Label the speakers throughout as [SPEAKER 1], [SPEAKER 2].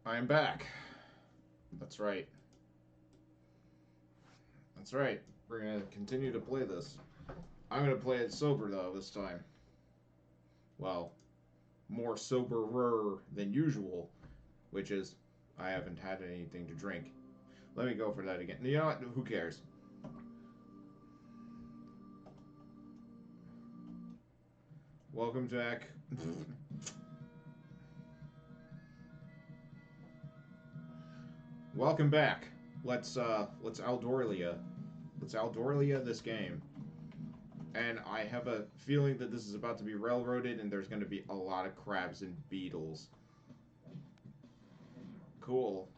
[SPEAKER 1] I'm back. That's right. That's right. We're gonna continue to play this. I'm gonna play it sober though this time. Well, more soberer than usual, which is I haven't had anything to drink. Let me go for that again. You know what? Who cares? Welcome, Jack. Welcome back. Let's Aldorlia. Let's Aldorlia this game. And I have a feeling that this is about to be railroaded and there's going to be a lot of crabs and beetles. Cool.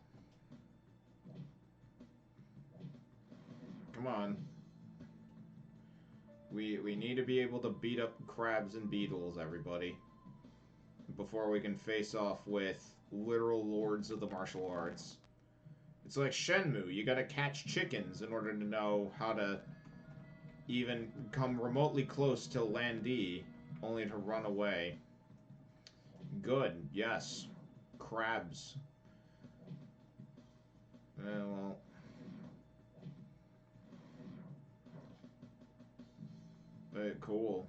[SPEAKER 1] Come on. We need to be able to beat up crabs and beetles, everybody. Before we can face off with literal lords of the martial arts. It's like Shenmue. You gotta catch chickens in order to know how to even come remotely close to Landee, only to run away. Good, yes. Crabs. Well. Cool.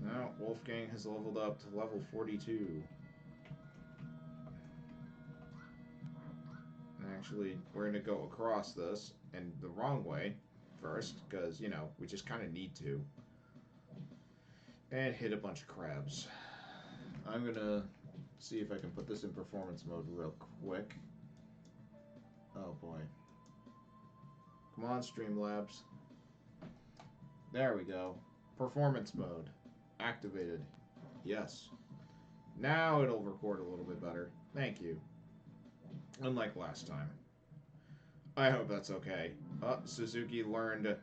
[SPEAKER 1] Now, Wolfgang has leveled up to level 42. Actually, we're going to go across this, and the wrong way first, because, you know, we just kind of need to. And hit a bunch of crabs. I'm going to see if I can put this in performance mode real quick. Oh, boy. Come on, Streamlabs. There we go. Performance mode. Activated. Yes. Now it'll record a little bit better. Thank you. Unlike last time. I hope that's okay. Suzuki learned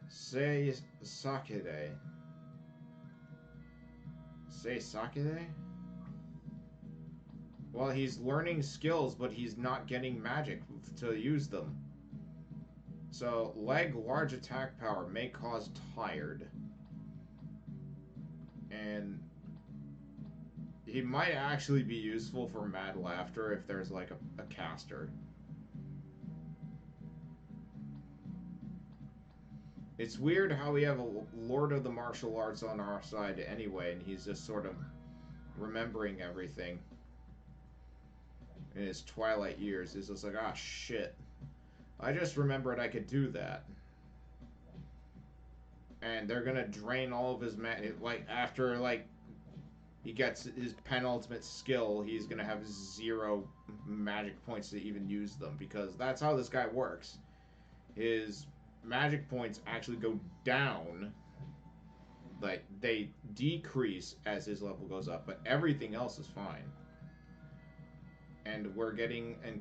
[SPEAKER 1] Sei Sakide. Sei Sakide? Well, he's learning skills, but he's not getting magic to use them. So, leg large attack power may cause tired. And he might actually be useful for mad laughter if there's like a caster. It's weird how we have a Lord of the Martial Arts on our side anyway, and he's just sort of remembering everything in his twilight years. He's just like, ah, shit. I just remembered I could do that. And they're gonna drain all of his like, after, like, he gets his penultimate skill, he's gonna have 0 magic points to even use them, because that's how this guy works. His magic points actually go down. Like, they decrease as his level goes up, but everything else is fine. And we're getting and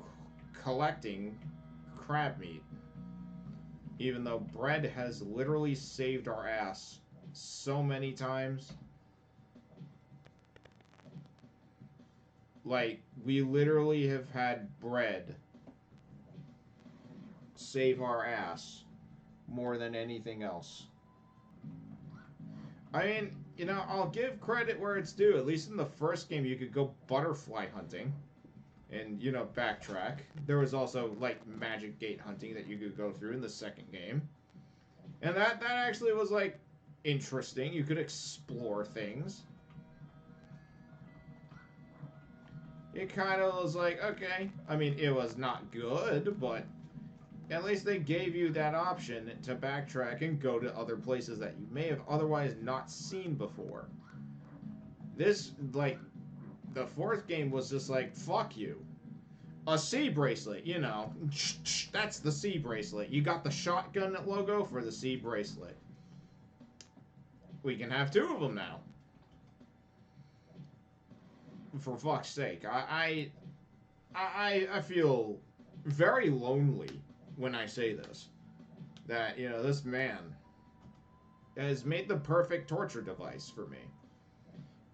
[SPEAKER 1] collecting crab meat. Even though bread has literally saved our ass so many times. Like, we literally have had bread save our ass more than anything else. I mean, you know, I'll give credit where it's due. At least in the first game, you could go butterfly hunting and, you know, backtrack. There was also, like, magic gate hunting that you could go through in the second game. And that actually was, like, interesting. You could explore things. It kind of was like, okay. I mean, it was not good, but at least they gave you that option to backtrack and go to other places that you may have otherwise not seen before. This, like, the fourth game was just like, fuck you. A C bracelet, you know. That's the C bracelet. You got the shotgun logo for the C bracelet. We can have 2 of them now. For fuck's sake. I feel very lonely when I say this. That, you know, this man has made the perfect torture device for me.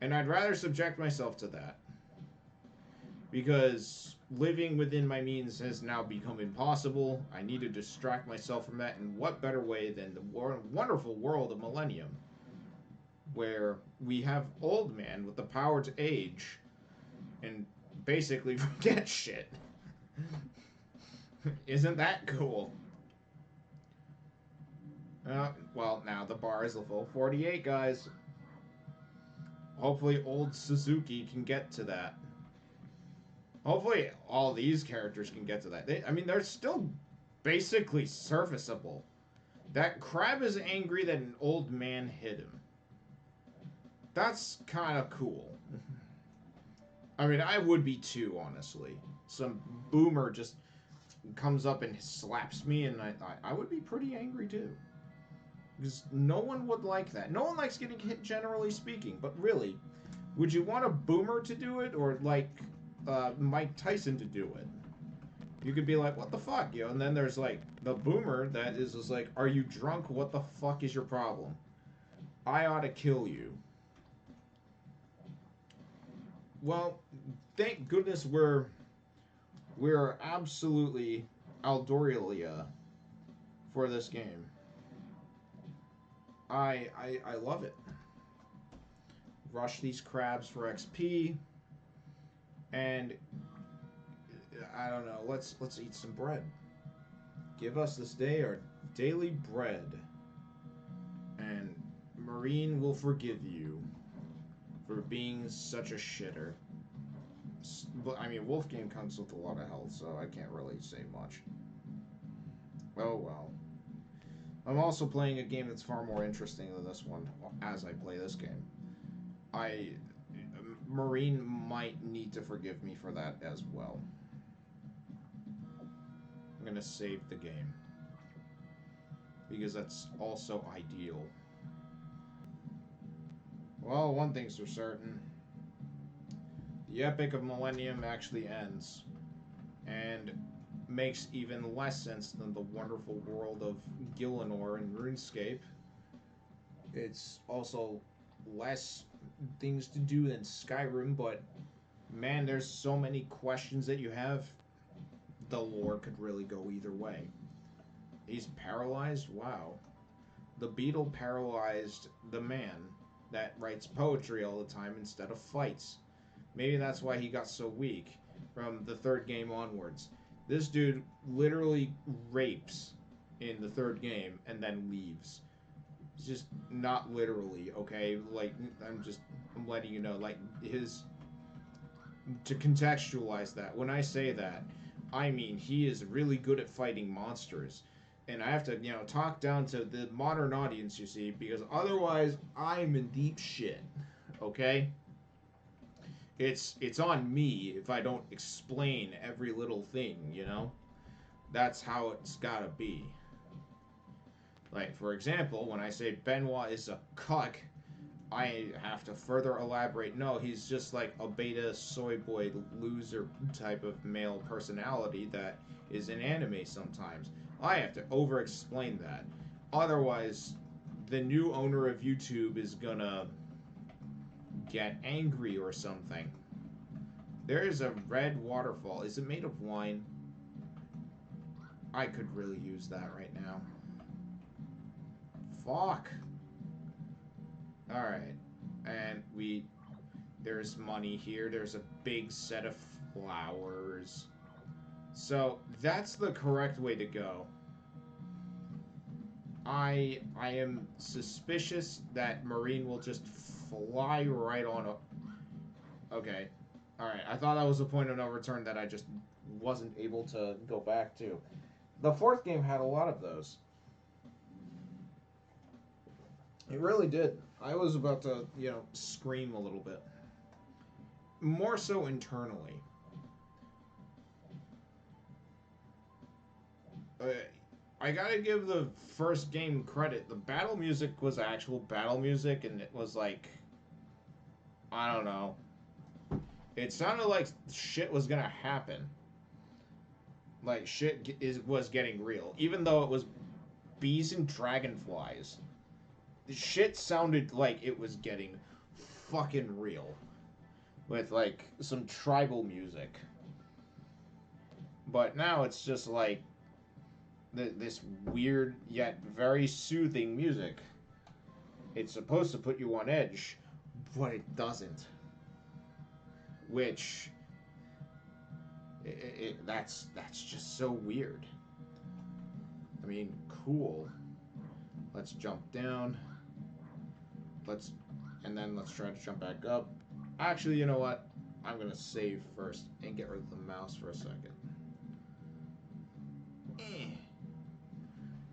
[SPEAKER 1] And I'd rather subject myself to that. Because living within my means has now become impossible. I need to distract myself from that. And what better way than the wonderful world of Millennium? where we have old man with the power to age and basically forget shit. Isn't that cool? Well, now the bar is a full 48, guys. Hopefully old Suzuki can get to that. Hopefully all these characters can get to that. I mean, they're still basically serviceable. That crab is angry that an old man hit him. That's kind of cool. I mean, I would be too, honestly. Some boomer just comes up and slaps me, and I would be pretty angry too. Because no one would like that. No one likes getting hit, generally speaking. But really, would you want a boomer to do it, or like Mike Tyson to do it? You could be like, what the fuck, yo? And then there's like the boomer that is just like, are you drunk? What the fuck is your problem? I ought to kill you. Well, thank goodness we're absolutely Aldoria for this game. I love it. Rush these crabs for XP, and I don't know. Let's eat some bread. Give us this day our daily bread, and Marine will forgive you for being such a shitter. But I mean, Wolfgang comes with a lot of health, so I can't really say much. Oh well. I'm also playing a game that's far more interesting than this one as I play this game. Marine might need to forgive me for that as well. I'm gonna save the game because that's also ideal. Well, one thing's for certain. The Epic of Millennium actually ends and makes even less sense than the wonderful world of Gielinor and RuneScape. It's also less things to do than Skyrim, but man, there's so many questions that you have. The lore could really go either way. He's paralyzed? Wow. The beetle paralyzed the man that writes poetry all the time instead of fights. Maybe that's why he got so weak from the third game onwards. This dude literally rapes in the third game and then leaves. It's just not literally, okay? Like, I'm letting you know, like, to contextualize that, when I say that, I mean he is really good at fighting monsters. And I have to, talk down to the modern audience, you see, because otherwise I'm in deep shit, okay? It's on me if I don't explain every little thing, That's how it's gotta be. Like, for example, when I say Benoit is a cuck, I have to further elaborate. No, he's just like a beta soy boy loser type of male personality that is in anime sometimes. I have to over-explain that. Otherwise, the new owner of YouTube is gonna get angry or something. There is a red waterfall. Is it made of wine? I could really use that right now. Fuck. Alright. And there's money here. There's a big set of flowers. So, that's the correct way to go. I am suspicious that Marine will just fly right on up. Okay. Alright, I thought that was a point of no return that I just wasn't able to go back to. The fourth game had a lot of those. It really did. I was about to, scream a little bit. More so internally. I gotta give the first game credit. The battle music was actual battle music, and it was like, I don't know. It sounded like shit was gonna happen. Like, shit was getting real. Even though it was bees and dragonflies. The shit sounded like it was getting fucking real. With, like, some tribal music. But now it's just like this weird yet very soothing music. It's supposed to put you on edge, but it doesn't. Which, that's just so weird. I mean, cool. Let's jump down. And then let's try to jump back up. Actually, you know what? I'm gonna save first and get rid of the mouse for a second.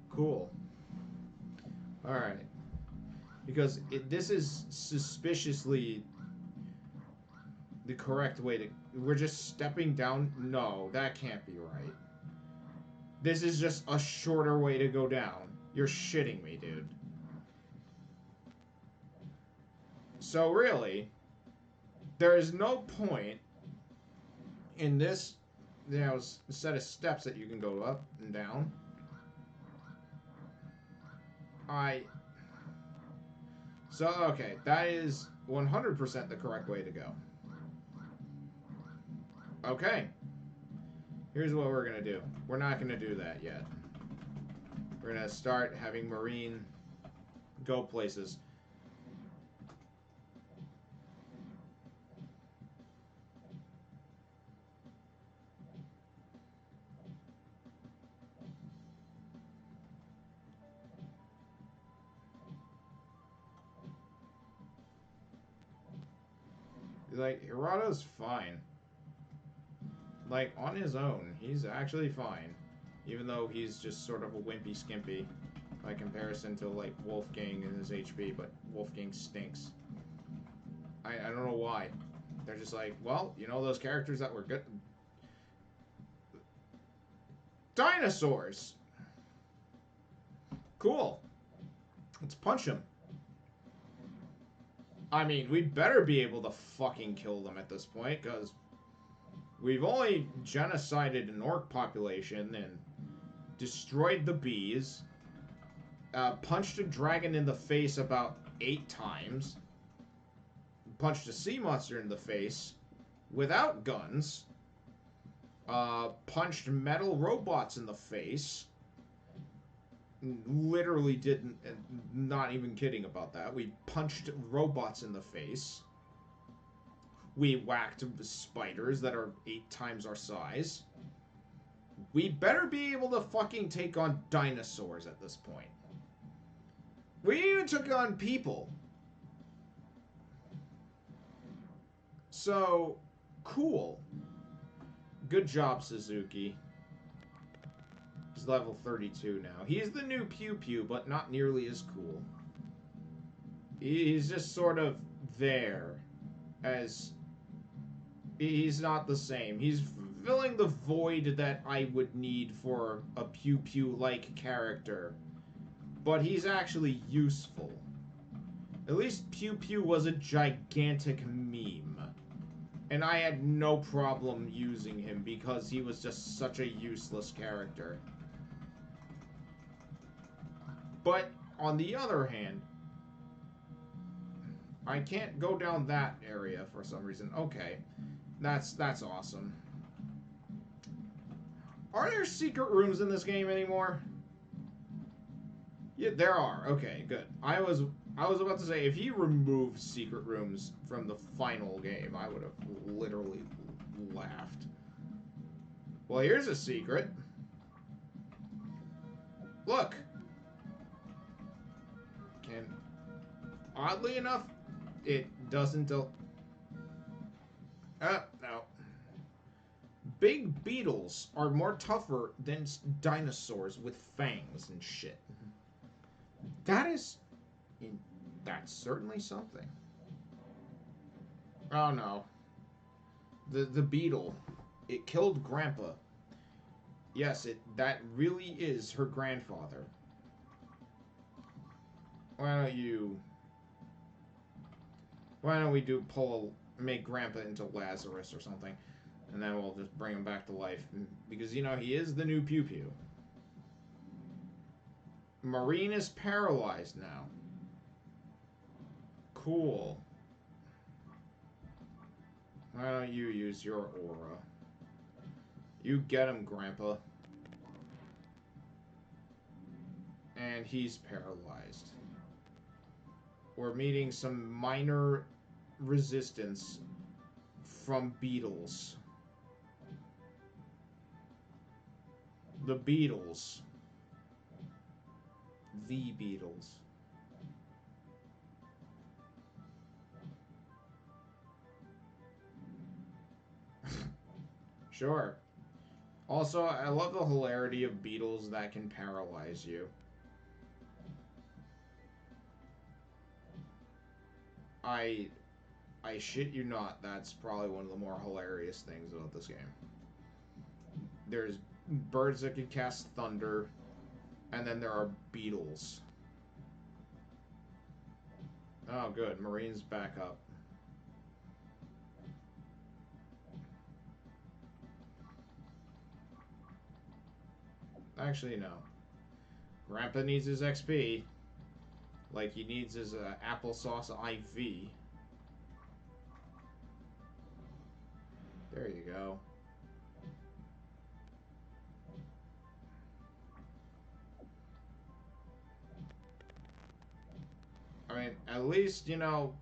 [SPEAKER 1] Cool. Alright. Because this is suspiciously the correct way to... We're just stepping down? No, that can't be right. This is just a shorter way to go down. You're shitting me, dude. So really, there is no point in this, you know, set of steps that you can go up and down. So, okay, that is 100% the correct way to go. Okay. Here's what we're gonna do. We're not gonna do that yet. We're gonna start having Marine go places. Like, Hirato's fine. Like, on his own, he's actually fine. Even though he's just sort of a wimpy skimpy by comparison to, like, Wolfgang and his HP, but Wolfgang stinks. I don't know why. They're just like, well, you know those characters that were good? Dinosaurs! Cool. Let's punch him. I mean, we better be able to fucking kill them at this point, because we've only genocided an orc population and destroyed the bees, punched a dragon in the face about 8 times, punched a sea monster in the face without guns, punched metal robots in the face. Literally didn't, not even kidding about that. We punched robots in the face. We whacked spiders that are 8 times our size. We better be able to fucking take on dinosaurs at this point. We even took on people. So, cool. Good job, Suzuki. He's level 32 now. He's the new Pew Pew, but not nearly as cool. He's just sort of there. As... He's not the same. He's filling the void that I would need for a Pew Pew-like character. But he's actually useful. At least Pew Pew was a gigantic meme. And I had no problem using him because he was just such a useless character. But, on the other hand, I can't go down that area for some reason. Okay, that's awesome. Are there secret rooms in this game anymore? Yeah, there are. Okay, good. I was about to say, if he removed secret rooms from the final game, I would have literally laughed. Well, here's a secret. Look. Oddly enough, it doesn't... no. Big beetles are more tougher than dinosaurs with fangs and shit. That's certainly something. Oh no. The beetle. It killed Grandpa. Yes, that really is her grandfather. Why don't we make Grandpa into Lazarus or something, and then we'll just bring him back to life, because, you know, he is the new Pew Pew. Marine is paralyzed now. Cool. Why don't you use your aura? You get him, Grandpa. And he's paralyzed. we're meeting some minor resistance from beetles. The beetles. The beetles. Sure. Also, I love the hilarity of beetles that can paralyze you. I shit you not, that's probably one of the more hilarious things about this game. There's birds that can cast thunder, and then there are beetles. Oh, good. Marine's back up. Actually, no. Grandpa needs his XP. Like he needs his applesauce IV. There you go. I mean, at least, you know...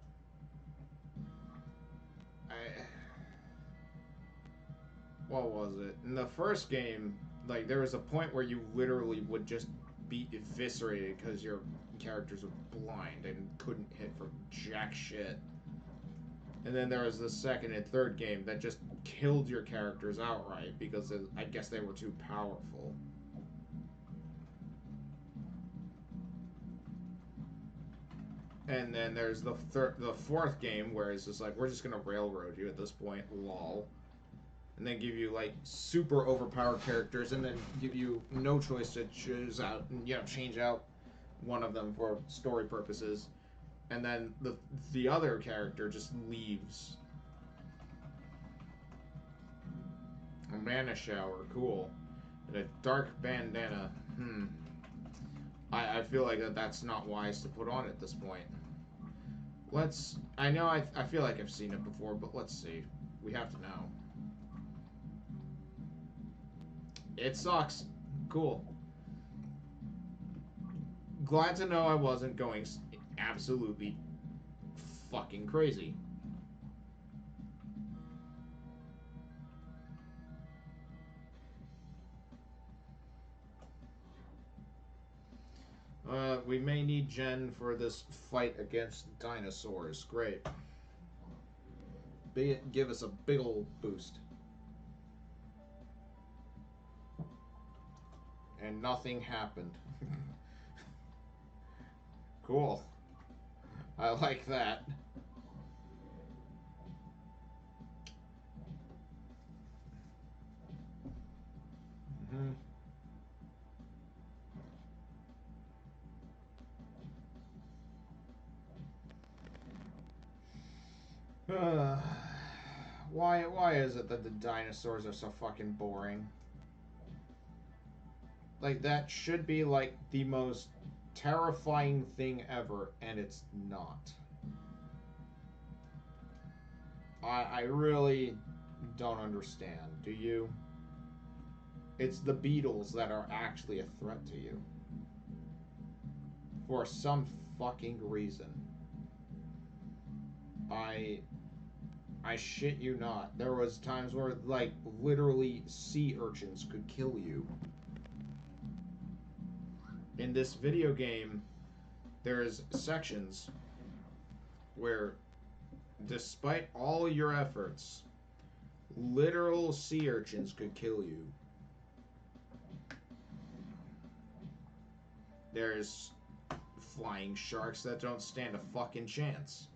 [SPEAKER 1] What was it? In the first game, like, there was a point where you literally would just be eviscerated because your characters were blind and couldn't hit for jack shit. And then there was the second and third game that just killed your characters outright because I guess they were too powerful. And then there's the fourth game where it's just like, we're just gonna railroad you at this point, lol. And then give you like super overpowered characters, and then give you no choice to choose out, you know, change out one of them for story purposes. And then the other character just leaves. A mana shower, cool. And a dark bandana, I feel like that's not wise to put on at this point. I know I feel like I've seen it before, but let's see. We have to know. It sucks. Cool. Glad to know I wasn't going absolutely fucking crazy. We may need Jen for this fight against dinosaurs. Great. Give us a big ol' boost. And nothing happened. Cool. I like that. Why is it that the dinosaurs are so fucking boring? Like, that should be like the most terrifying thing ever, and it's not. I really don't understand. Do you? It's the beetles that are actually a threat to you. For some fucking reason. I shit you not. There was times where, like, literally sea urchins could kill you. In this video game, there's sections where, despite all your efforts, literal sea urchins could kill you. There's flying sharks that don't stand a fucking chance.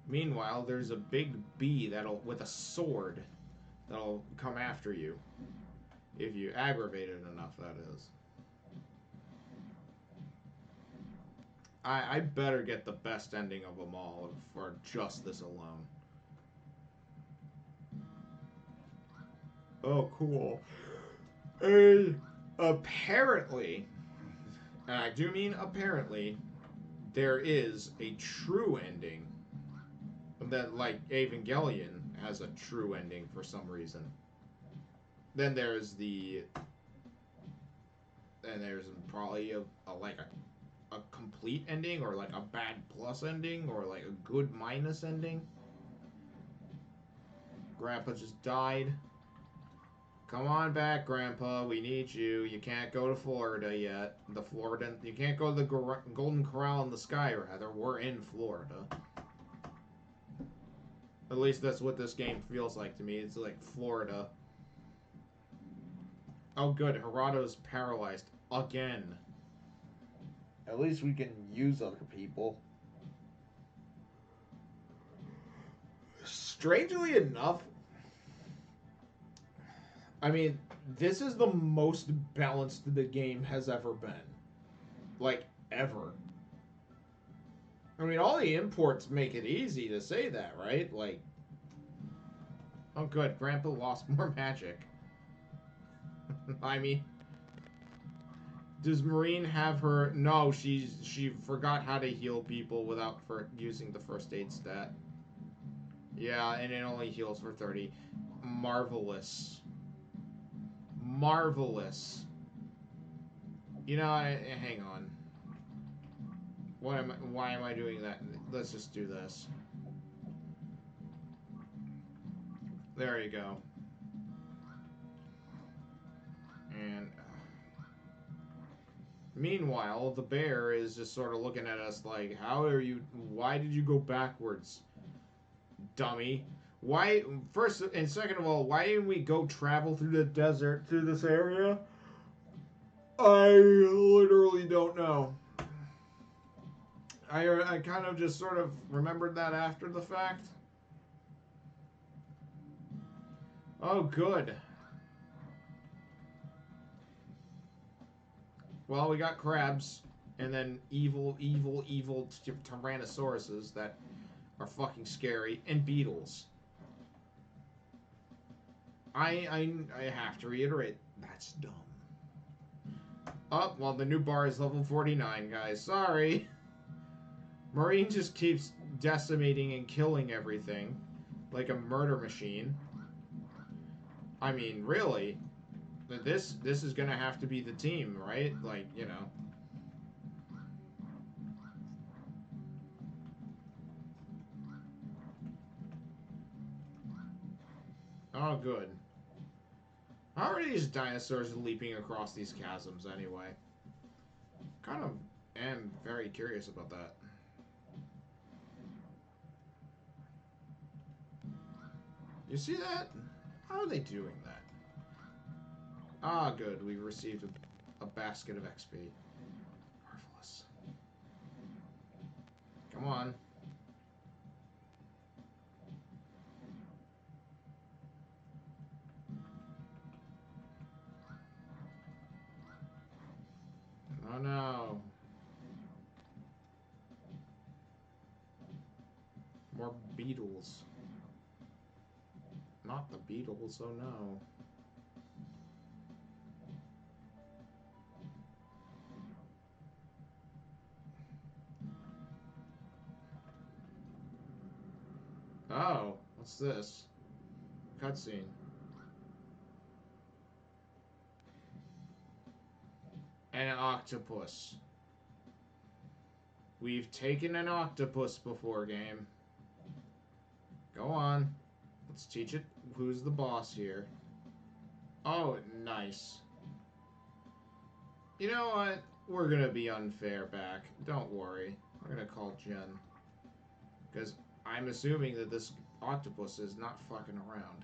[SPEAKER 1] Meanwhile, there's a big bee with a sword that'll come after you. If you aggravate it enough, that is. I better get the best ending of them all for just this alone. Oh, cool. Apparently, and I do mean apparently, there is a true ending. That, like, Evangelion has a true ending for some reason. Then there's probably a complete ending, or like a bad plus ending, or like a good minus ending. Grandpa just died. Come on back, Grandpa. We need you. You can't go to Florida yet. You can't go to the Golden Corral in the sky, rather. We're in Florida. At least that's what this game feels like to me. It's like Florida. Oh, good. Gerardo's paralyzed. Again. At least we can use other people. Strangely enough, I mean, this is the most balanced the game has ever been. Like, ever. I mean, all the imports make it easy to say that, right? Like, oh good, Grandpa lost more magic. I mean, does Marine have her... No, she forgot how to heal people without using the first aid stat. Yeah, and it only heals for 30. Marvelous. Marvelous. You know, hang on. Why am I doing that? Let's just do this. There you go. And meanwhile, the bear is just sort of looking at us like, why did you go backwards, dummy? Why, first and second of all, why didn't we go travel through the desert through this area? I literally don't know. I kind of just sort of remembered that after the fact. Oh, good. Well, we got crabs, and then evil Tyrannosauruses that are fucking scary, and beetles. I have to reiterate, that's dumb. Oh, well, the new bar is level 49, guys. Sorry. Marine just keeps decimating and killing everything like a murder machine. I mean, really, this is gonna have to be the team, right? Like, you know. Oh, good. How are these dinosaurs leaping across these chasms anyway? Kind of am very curious about that. You see that? How are they doing that? Ah, good. We received a basket of XP. Marvelous. Come on. Oh no. More beetles. Not the beetles, oh no. Oh, what's this? Cutscene. An octopus. We've taken an octopus before, game. Go on. Let's teach it who's the boss here. Oh, nice. You know what? We're gonna be unfair back. Don't worry. We're gonna call Jen. Because I'm assuming that this octopus is not fucking around.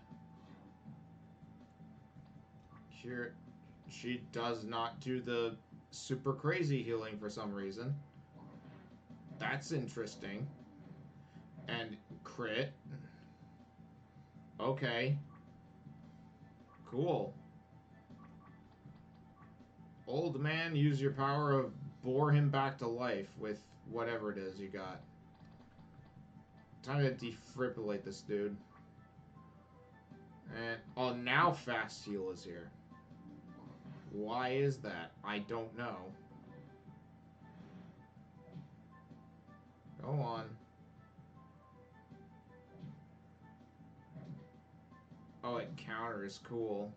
[SPEAKER 1] Here, she does not do the super crazy healing for some reason. That's interesting. And crit. Okay. Cool. Old man, use your power of bore him back to life with whatever it is you got. Time to defibrillate this dude. And, oh, now fast heal is here. Why is that? I don't know. Go on. Oh, it counters. Cool.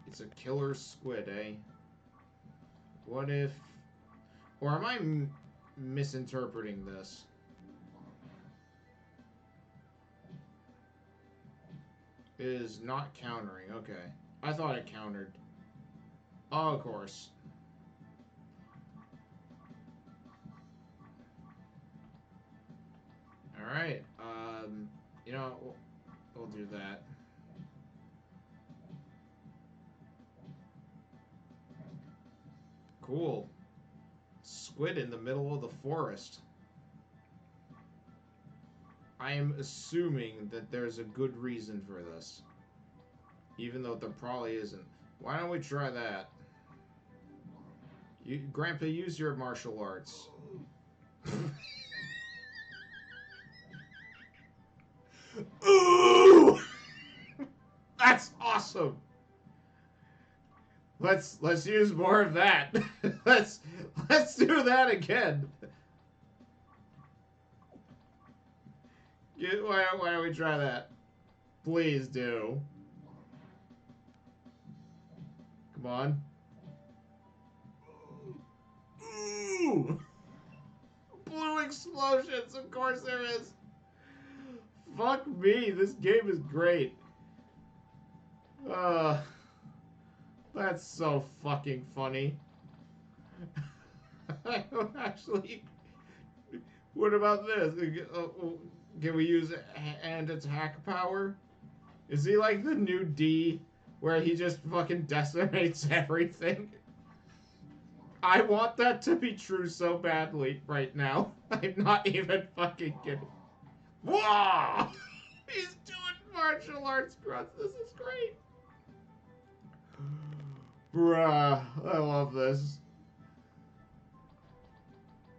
[SPEAKER 1] It's a killer squid, eh? What if... Or am I misinterpreting this? It is not countering. Okay. I thought it countered. Oh, of course. Alright. You know, we'll do that. Cool. Squid in the middle of the forest. I am assuming that there's a good reason for this. Even though there probably isn't. Why don't we try that? Grandpa, use your martial arts. Ooh! That's awesome! Let's use more of that. let's do that again. Why don't we try that? Please do. Come on. Ooh! Blue explosions, of course there is. Fuck me, this game is great. That's so fucking funny. I don't actually... What about this? Can we use hand attack power? Is he like the new D, where he just fucking decimates everything? I want that to be true so badly right now. I'm not even fucking kidding. Whoa! He's doing martial arts grunts. This is great. Bruh, I love this.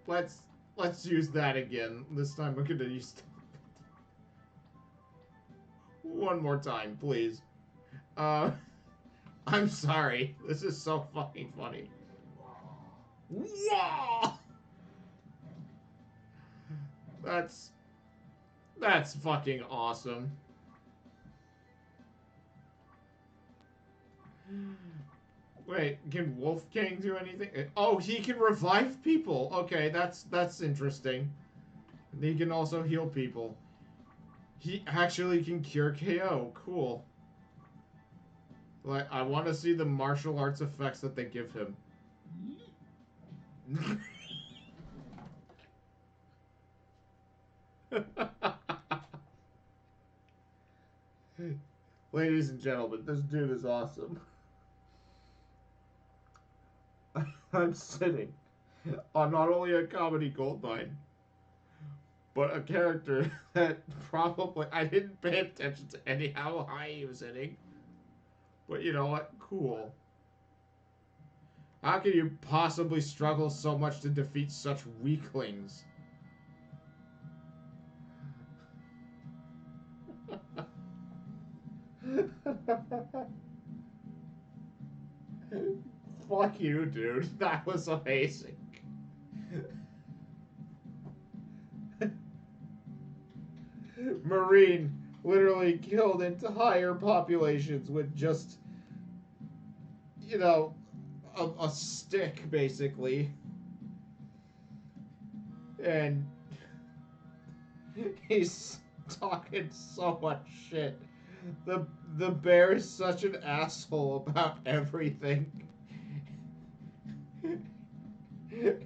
[SPEAKER 1] Let's use that again. This time we're gonna use one more time, please. I'm sorry. This is so fucking funny. Whoa! That's fucking awesome. Wait, can Wolfgang do anything? Oh, he can revive people. Okay, that's interesting. He can also heal people. He actually can cure KO. Cool. Like, I want to see the martial arts effects that they give him. Ladies and gentlemen, this dude is awesome. I'm sitting on not only a comedy goldmine, but a character that probably... I didn't pay attention to how high he was hitting. But you know what? Cool. How can you possibly struggle so much to defeat such weaklings? Fuck you, dude. That was amazing. Marine literally killed entire populations with just, you know, a stick, basically. And he's talking so much shit. The bear is such an asshole about everything.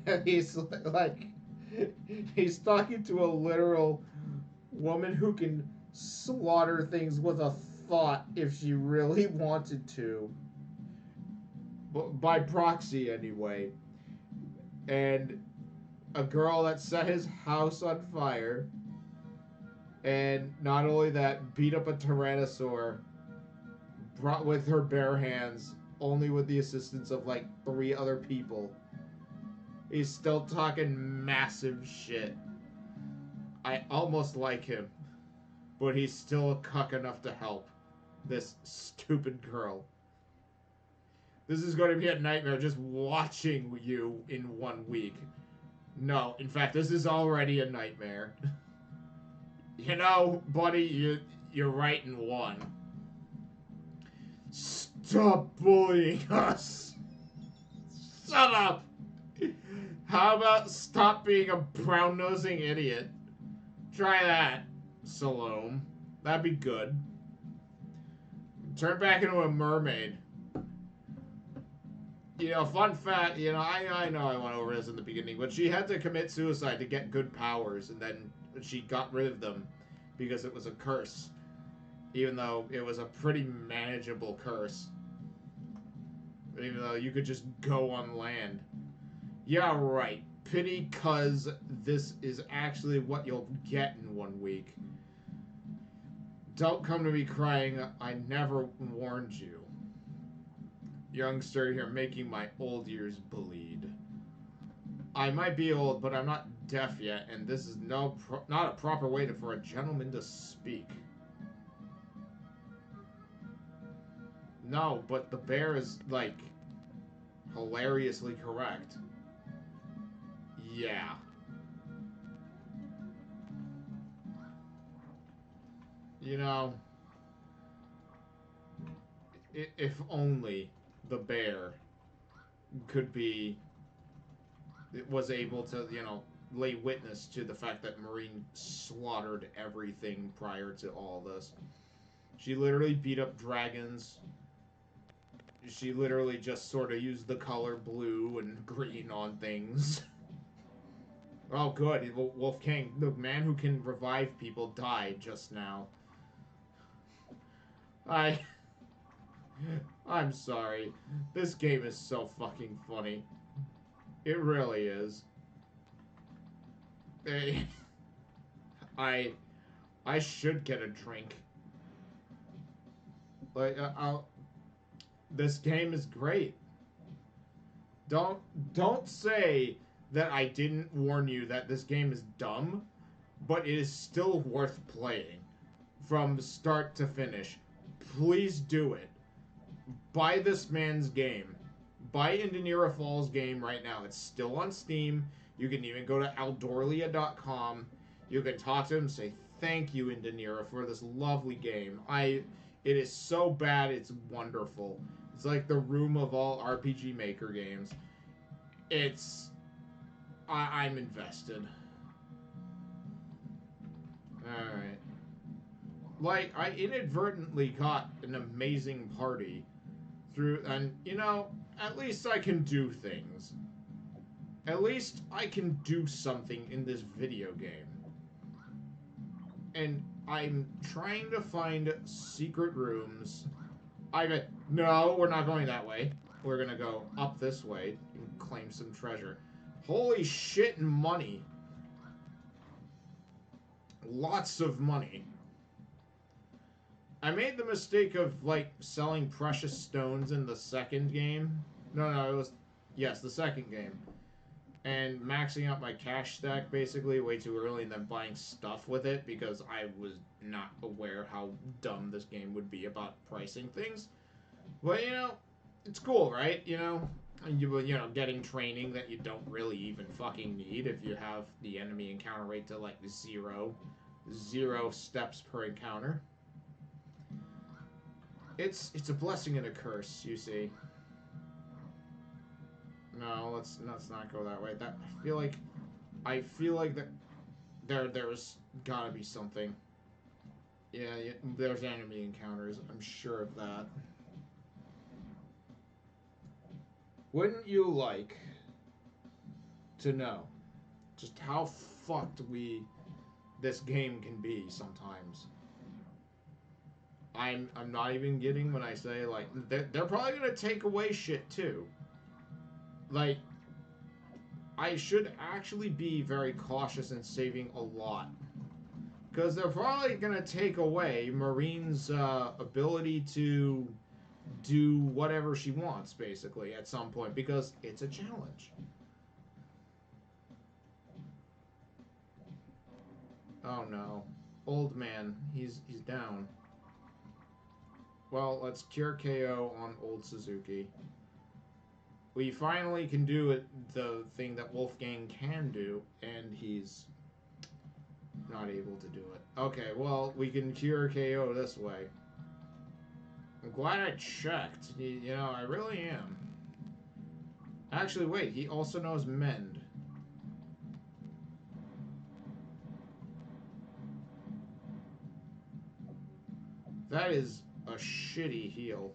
[SPEAKER 1] And he's like, he's talking to a literal woman who can slaughter things with a thought if she really wanted to. By proxy, anyway. And a girl that set his house on fire. And not only that, beat up a tyrannosaur brought with her bare hands, only with the assistance of like 3 other people. He's still talking massive shit. I almost like him, but he's still a cuck enough to help this stupid girl. This is going to be a nightmare just watching you in 1 week. No, in fact, this is already a nightmare. You know, buddy, you're right in one. Stop bullying us. Shut up! How about stop being a brown-nosing idiot? Try that, Salome. That'd be good. Turn back into a mermaid. You know, fun fact, you know, I know I went over this in the beginning, but she had to commit suicide to get good powers, and then she got rid of them because it was a curse. Even though it was a pretty manageable curse. Even though you could just go on land. Yeah, right. Pity, cuz this is actually what you'll get in 1 week. Don't come to me crying, I never warned you. Youngster, you're making my old ears bleed. I might be old, but I'm not deaf yet, and this is not a proper way for a gentleman to speak. No, but the bear is, like, hilariously correct. Yeah. You know, if only the bear could be, it was able to, you know, lay witness to the fact that Marine slaughtered everything prior to all this. She literally beat up dragons. She literally just sort of used the color blue and green on things. Oh, good. Wolfgang, the man who can revive people, died just now. I'm sorry. This game is so fucking funny. It really is. I should get a drink. Like, this game is great. Don't say that I didn't warn you that this game is dumb, but it is still worth playing from start to finish. Please do it. Buy this man's game. Buy Indinera Falls game right now. It's still on Steam. You can even go to Aldorlia.com. You can talk to him and say, thank you, Indinera, for this lovely game. It is so bad, it's wonderful. It's like the room of all RPG Maker games. I'm invested. Alright. Like, I inadvertently got an amazing party through, and, you know, at least I can do things. At least I can do something in this video game. And I'm trying to find secret rooms. No, we're not going that way. We're gonna go up this way and claim some treasure. Holy shit, money. Lots of money. I made the mistake of, like, selling precious stones in the second game. No, it was, yes, the second game. And maxing out my cash stack, basically, way too early, and then buying stuff with it, because I was not aware how dumb this game would be about pricing things. But, you know, it's cool, right? You know, getting training that you don't really even fucking need if you have the enemy encounter rate to, like, 0 steps per encounter. It's a blessing and a curse, you see. No, let's not go that way. I feel like that there's gotta be something. Yeah, there's enemy encounters. I'm sure of that. Wouldn't you like to know just how fucked this game can be sometimes? I'm not even kidding when I say, like, they're probably gonna take away shit too. Like, I should actually be very cautious in saving a lot, because they're probably gonna take away Marine's ability to do whatever she wants, basically, at some point, because it's a challenge. Oh no, old man, he's down. Well, let's cure KO on old Suzuki. We finally can do it, the thing that Wolfgang can do, and he's not able to do it. Okay, well, we can cure KO this way. I'm glad I checked. You know, I really am. Actually, wait, he also knows mend. That is a shitty heal.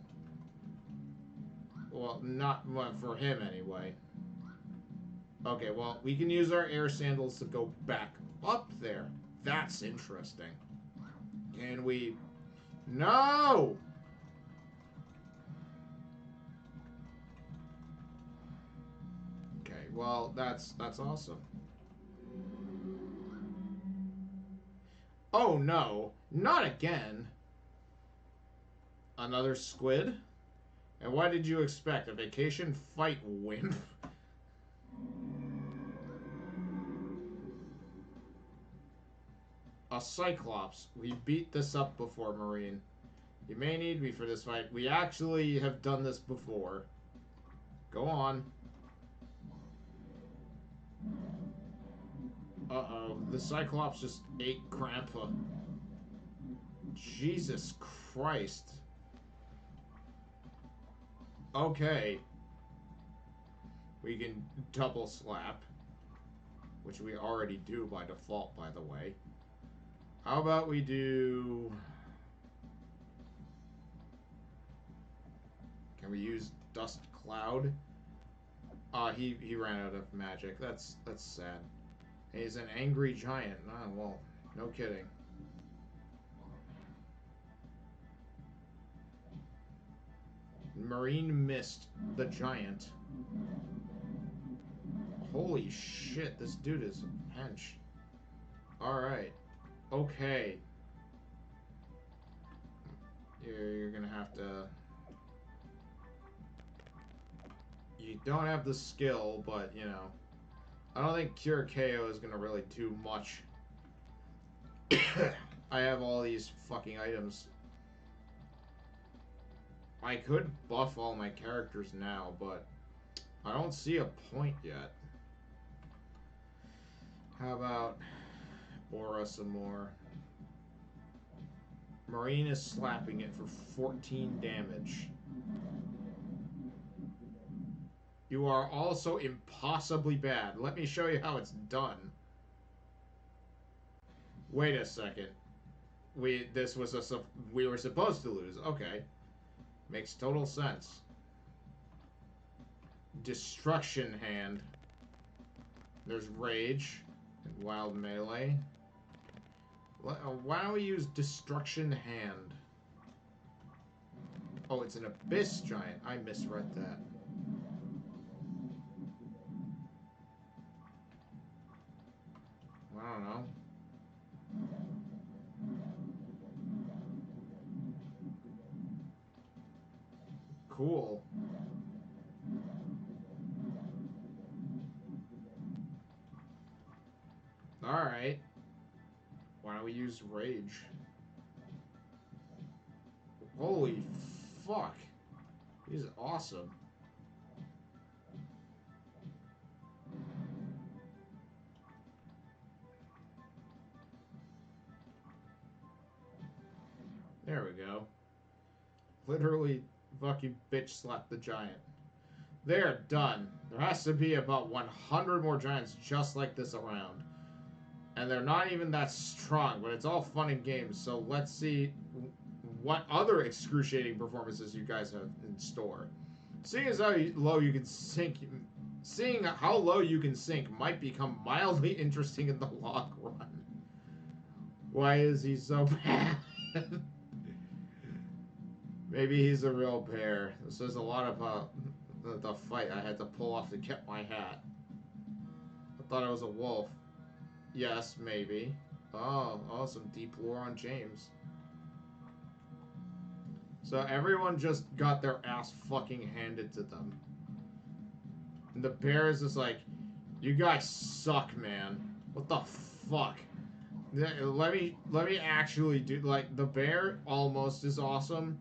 [SPEAKER 1] Well, not for him anyway. Okay, well, we can use our air sandals to go back up there. That's interesting. Can we... No! Okay, well, that's awesome. Oh, no. Not again. Another squid? And what did you expect? A vacation fight wimp? A Cyclops. We beat this up before, Marine. You may need me for this fight. We actually have done this before. Go on. Uh-oh. The Cyclops just ate Grandpa. Jesus Christ. Okay. We can double slap. Which we already do by default, by the way. How about we do... Can we use Dust Cloud? He ran out of magic. That's sad. He's an angry giant. Oh, well, no kidding. Marine Mist, the giant. Holy shit, this dude is a hench. Alright. Okay. You're gonna have to... You don't have the skill, but, you know. I don't think Cure KO is gonna really do much. I have all these fucking items. I could buff all my characters now, but I don't see a point yet. How about Aura some more? Marine is slapping it for 14 damage. You are also impossibly bad. Let me show you how it's done. Wait a second. We were supposed to lose. Okay. Makes total sense. Destruction Hand. There's Rage and Wild Melee. Why don't we use Destruction Hand? Oh, it's an Abyss Giant. I misread that. I don't know. Cool. Alright. Why don't we use Rage? Holy fuck. He's awesome. There we go. Literally fucking bitch slap the giant. They're done. There has to be about 100 more giants just like this around. And they're not even that strong, but it's all fun and games. So let's see what other excruciating performances you guys have in store. Seeing as how low you can sink, seeing how low you can sink might become mildly interesting in the long run. Why is he so bad? Maybe he's a real bear. This is a lot about the fight I had to pull off to get my hat. I thought I was a wolf. Yes, maybe. Oh, some deep lore on James. So everyone just got their ass fucking handed to them. And the bear is just like, you guys suck, man. What the fuck? Let me actually do, like, the bear almost is awesome.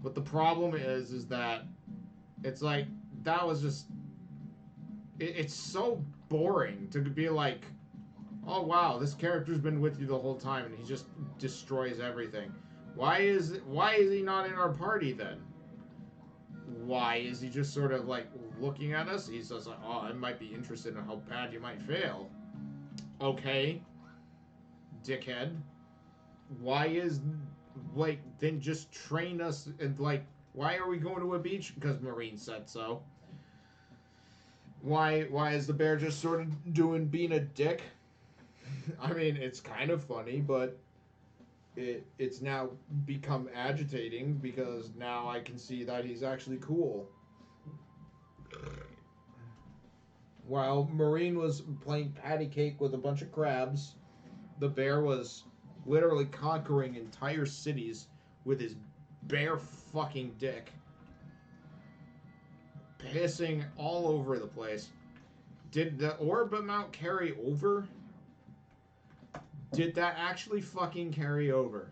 [SPEAKER 1] But the problem is that it's like, that was just, it's so boring to be like, oh wow, this character's been with you the whole time and he just destroys everything. Why is he not in our party then? Why is he just sort of like looking at us? He's just like, oh, I might be interested in how bad you might fail. Okay, dickhead. Why is, like, then just train us and, like, why are we going to a beach? Because Marine said so. Why is the bear just sort of being a dick? I mean, it's kind of funny, but it's now become agitating because now I can see that he's actually cool. While Marine was playing patty cake with a bunch of crabs, the bear was literally conquering entire cities with his bare fucking dick. Pissing all over the place. Did the orb amount carry over? Did that actually fucking carry over?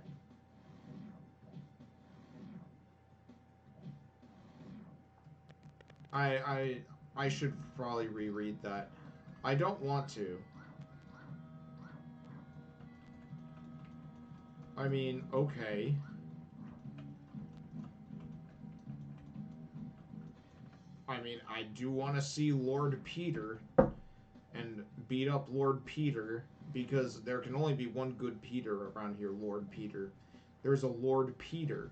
[SPEAKER 1] I should probably reread that. I don't want to. I mean, okay. I mean, I do want to see Lord Peter and beat up Lord Peter because there can only be one good Peter around here, Lord Peter. There's a Lord Peter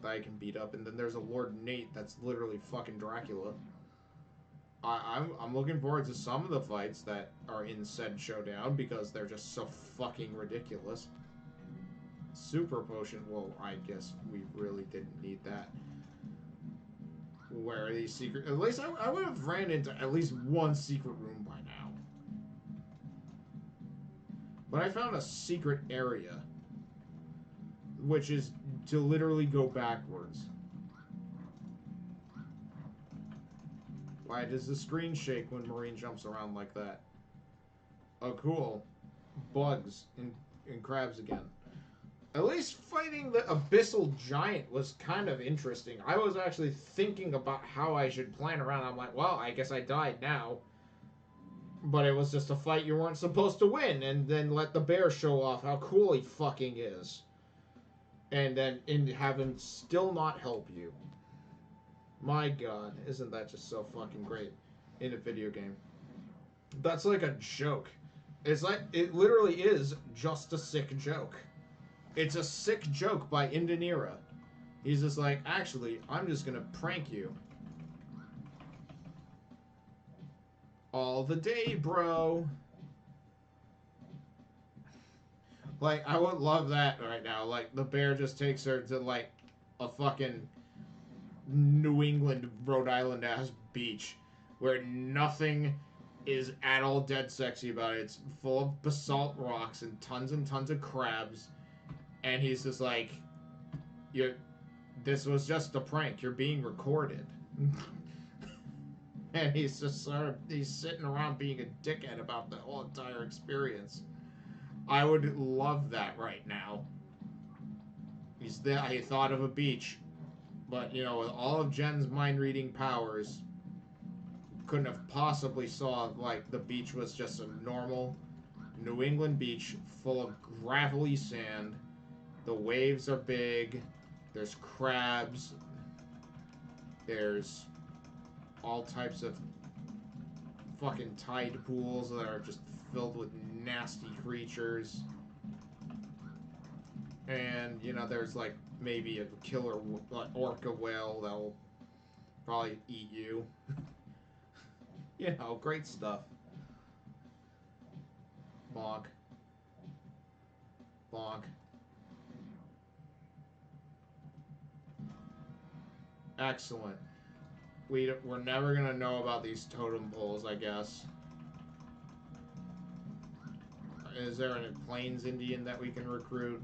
[SPEAKER 1] that I can beat up, and then there's a Lord Nate that's literally fucking Dracula. I'm looking forward to some of the fights that are in said showdown because they're just so fucking ridiculous. Super potion. Well, I guess we really didn't need that. Where are these secret? At least I would have ran into at least one secret room by now. But I found a secret area, which is to literally go backwards. Why does the screen shake when Marine jumps around like that? Oh, cool. Bugs and crabs again. At least fighting the abyssal giant was kind of interesting. I was actually thinking about how I should plan around. I'm like, well, I guess I died now. But it was just a fight you weren't supposed to win, and then let the bear show off how cool he fucking is. And then have him still not help you. My god, isn't that just so fucking great in a video game? That's like a joke. It's like, it literally is just a sick joke. It's a sick joke by Indanira. He's just like, actually, I'm just gonna prank you. All the day, bro. Like, I would love that right now. Like, the bear just takes her to, like, a fucking New England, Rhode Island ass beach where nothing is at all dead sexy about it. It's full of basalt rocks and tons of crabs. And he's just like, this was just a prank. You're being recorded. And he's just he's sitting around being a dickhead about the whole entire experience. I would love that right now. He thought of a beach. But, you know, with all of Jen's mind-reading powers, couldn't have possibly saw, like, the beach was just a normal New England beach full of gravelly sand. The waves are big. There's crabs. There's all types of fucking tide pools that are just filled with nasty creatures. And, you know, there's, like, maybe a killer orca whale that'll probably eat you. You know, great stuff. Bonk. Bonk. Excellent. We're never gonna know about these totem poles, I guess. Is there a Plains Indian that we can recruit?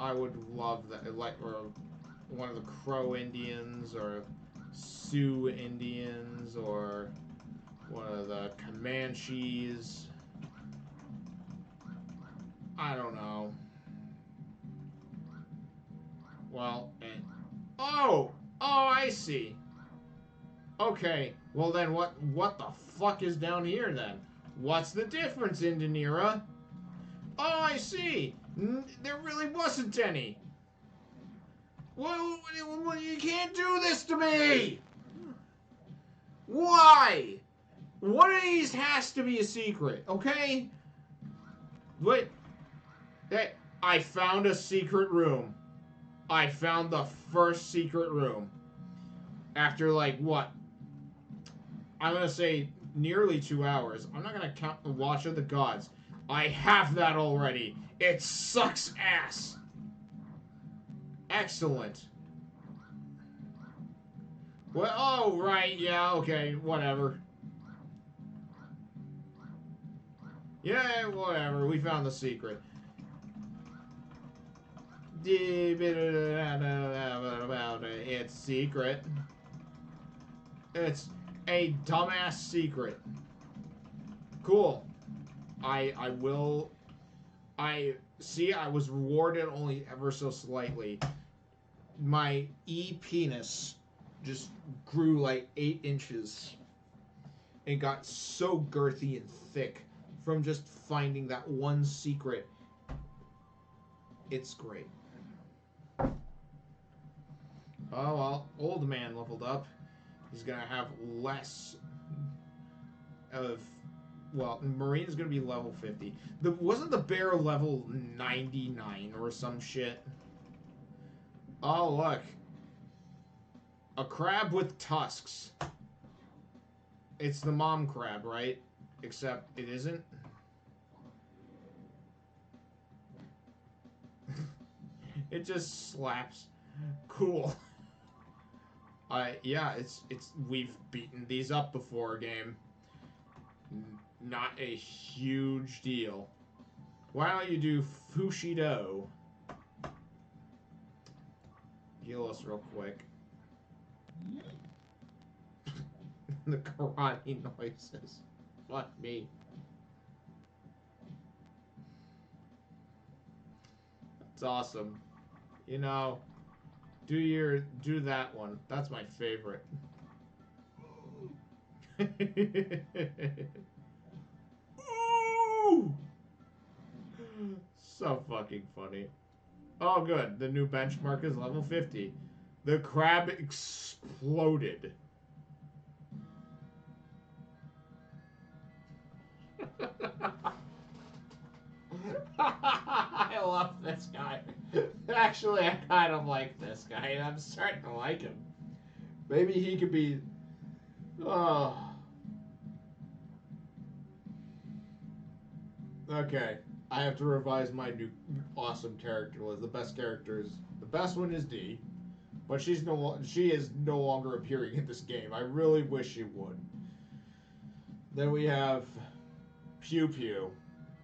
[SPEAKER 1] I would love that, like, or one of the Crow Indians, or Sioux Indians, or one of the Comanches. I don't know. Well, oh, I see. Okay, well then what the fuck is down here then? What's the difference, Indanira? Oh, I see. There really wasn't any. You can't do this to me! Why? One of these has to be a secret, okay? Wait. Hey, I found a secret room. I found the first secret room. After, like, what? I'm gonna say nearly 2 hours. I'm not gonna count the Watch of the Gods. I have that already. It sucks ass. Excellent. Well, oh, right, yeah, okay, whatever. Yeah, whatever, we found the secret. It's secret. It's a dumbass secret. Cool. I see, I was rewarded only ever so slightly. My E-penis just grew like 8 inches. It got so girthy and thick from just finding that one secret. It's great. Oh well, old man leveled up. He's gonna have less of... Well, Marine's gonna be level 50. Wasn't the bear level 99 or some shit? Oh, look. A crab with tusks. It's the mom crab, right? Except it isn't. It just slaps. Cool. Yeah, we've beaten these up before, game. Not a huge deal. Why don't you do Fushido? Heal us real quick. The karate noises. Fuck me. That's awesome. You know, do that one. That's my favorite. Ooh! So fucking funny. Oh, good. The new benchmark is level 50. The crab exploded. I love this guy. Actually, I kind of like this guy, and I'm starting to like him. Maybe he could be... Oh. Okay. I have to revise my new awesome character list. The best characters. The best one is D. But she is no longer appearing in this game. I really wish she would. Then we have Pew Pew.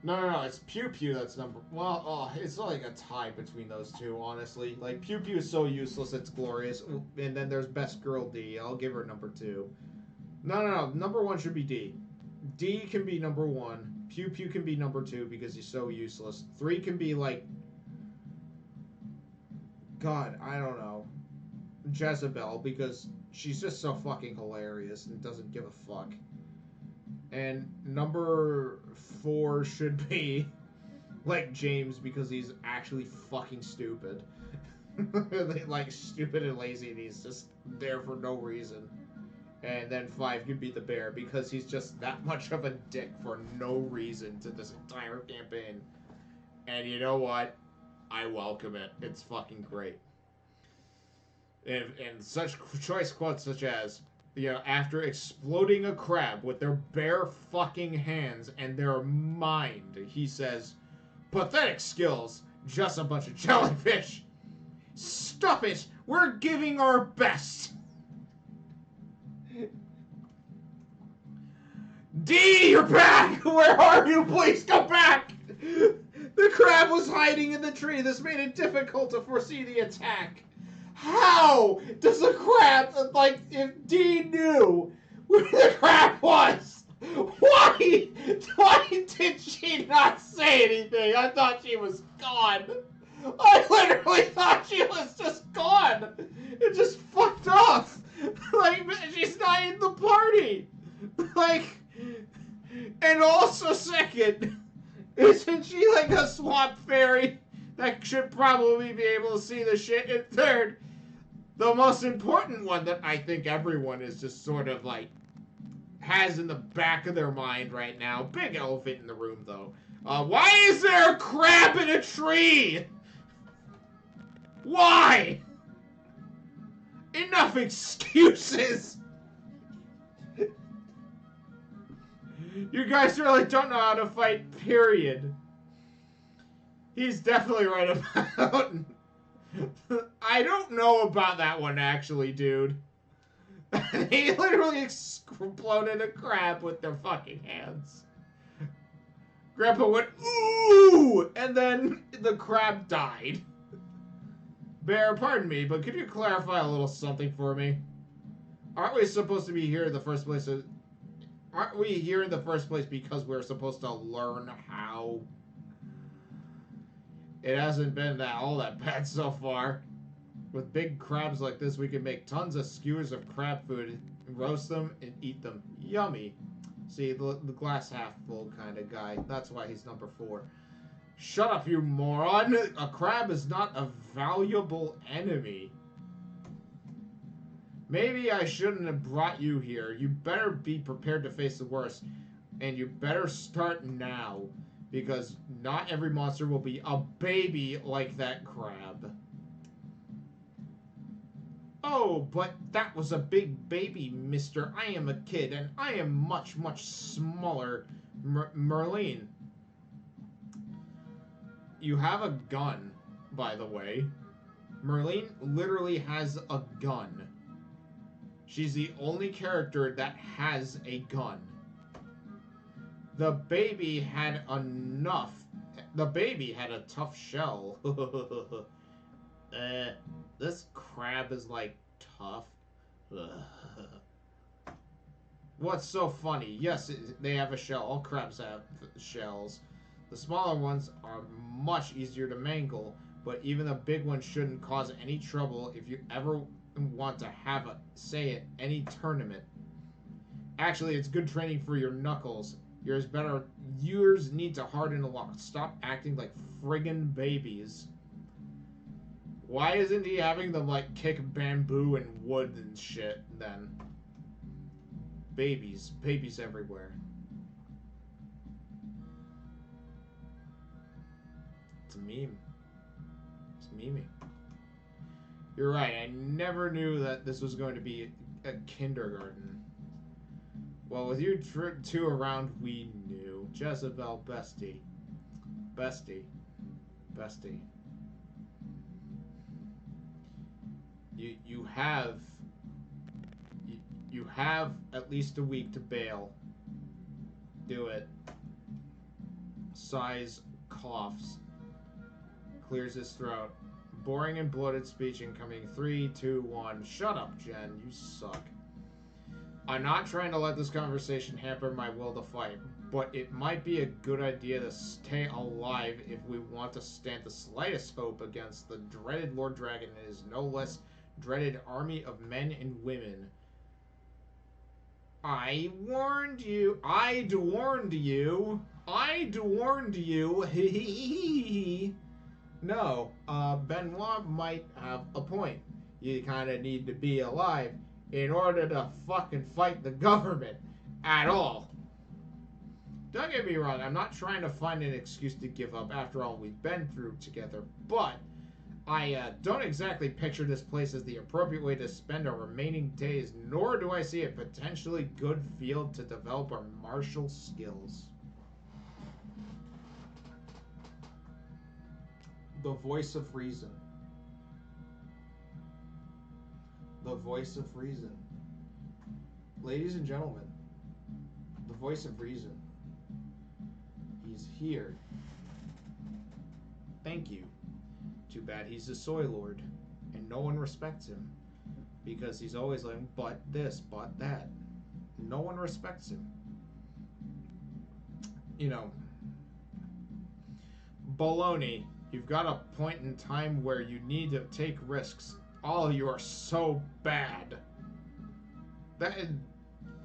[SPEAKER 1] No, it's Pew Pew that's number... Well, it's like a tie between those two, honestly. Like, Pew Pew is so useless, it's glorious. And then there's Best Girl D. I'll give her number 2. No. Number 1 should be D. D can be number 1. Pew Pew can be number 2 because he's so useless. 3 can be, like... God, I don't know. Jezebel, because she's just so fucking hilarious and doesn't give a fuck. And number 4 should be, like, James, because he's actually fucking stupid. Like, stupid and lazy, and he's just there for no reason. And then 5 could be the bear, because he's just that much of a dick for no reason to this entire campaign. And you know what? I welcome it. It's fucking great. And such choice quotes such as... You know, after exploding a crab with their bare fucking hands and their mind, he says, "Pathetic skills, just a bunch of jellyfish. Stop it, we're giving our best." D, you're back! Where are you? Please come back! The crab was hiding in the tree. This made it difficult to foresee the attack. How does a crab, like, if D knew where the crab was, why did she not say anything? I thought she was gone. I literally thought she was just gone. It just fucked off. Like, she's not in the party. Like, and also second, isn't she like a swamp fairy that should probably be able to see the shit? And third, The most important one that I think everyone is just sort of like has in the back of their mind right now. Big elephant in the room, though. Why is there a crab in a tree? Why? Enough excuses. You guys really don't know how to fight, period. He's definitely right about... I don't know about that one, actually, dude. They literally exploded a crab with their fucking hands. Grandpa went, ooh! And then the crab died. Bear, pardon me, but could you clarify a little something for me? Aren't we supposed to be here in the first place? Aren't we here in the first place because we're supposed to learn how? It hasn't been all that bad so far. With big crabs like this, we can make tons of skewers of crab food, roast them, and eat them. Yummy. See, the glass half full kind of guy. That's why he's number 4. Shut up, you moron! A crab is not a valuable enemy. Maybe I shouldn't have brought you here. You better be prepared to face the worst. And you better start now. Because not every monster will be a baby like that crab. Oh, but that was a big baby, mister. I am a kid, and I am much, much smaller. Merlin. You have a gun, by the way. Merlin literally has a gun. She's the only character that has a gun. The baby had enough. The baby had a tough shell. This crab is, like, tough. What's so funny? Yes, they have a shell. All crabs have shells. The smaller ones are much easier to mangle, but even the big ones shouldn't cause any trouble if you ever want to have a say at any tournament. Actually, it's good training for your knuckles. Yours need to harden a lot. Stop acting like friggin' babies. Why isn't he having them, like, kick bamboo and wood and shit, then? Babies. Babies everywhere. It's a meme. It's meming. You're right, I never knew that this was going to be a kindergarten. Well, with you two around, we knew. Jezebel, bestie. Bestie. Bestie. You have at least a week to bail. Do it. Sighs, coughs. Clears his throat. Boring and bloated speech incoming. 3, 2, 1. Shut up, Jen. You suck. I'm not trying to let this conversation hamper my will to fight, but it might be a good idea to stay alive if we want to stand the slightest hope against the dreaded Lord Dragon and his no less dreaded army of men and women. I warned you. I'd warned you. I'd warned you. No, Benoit might have a point. You kind of need to be alive in order to fucking fight the government at all. Don't get me wrong, I'm not trying to find an excuse to give up after all we've been through together, but I don't exactly picture this place as the appropriate way to spend our remaining days, nor do I see a potentially good field to develop our martial skills. The voice of reason. The voice of reason. Ladies and gentlemen, the voice of reason. He's here. Thank you. Too bad he's a soy lord, and no one respects him. Because he's always like, but this, but that. No one respects him. You know, baloney. You've got a point in time where you need to take risks. All of you are so bad. That is,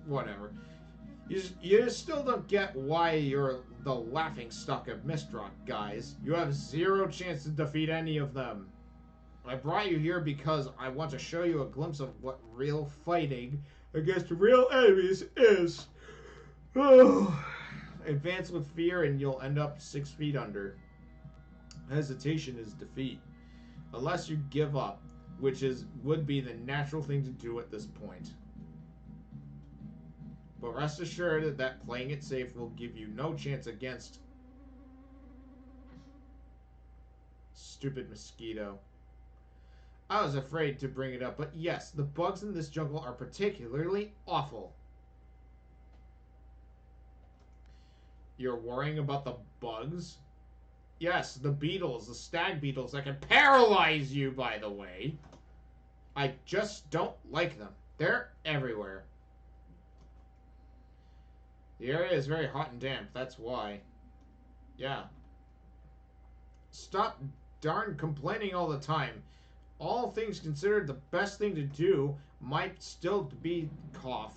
[SPEAKER 1] whatever. You still don't get why you're the laughingstock of Mistrock, guys. You have 0 chance to defeat any of them. I brought you here because I want to show you a glimpse of what real fighting against real enemies is. Advance with fear and you'll end up 6 feet under. Hesitation is defeat. Unless you give up, which would be the natural thing to do at this point. But rest assured that playing it safe will give you no chance against stupid mosquito. I was afraid to bring it up, but yes, the bugs in this jungle are particularly awful. You're worrying about the bugs? Yes, the beetles, the stag beetles that can paralyze you, by the way. I just don't like them. They're everywhere. The area is very hot and damp, that's why. Yeah. Stop darn complaining all the time. All things considered, the best thing to do might still be cough.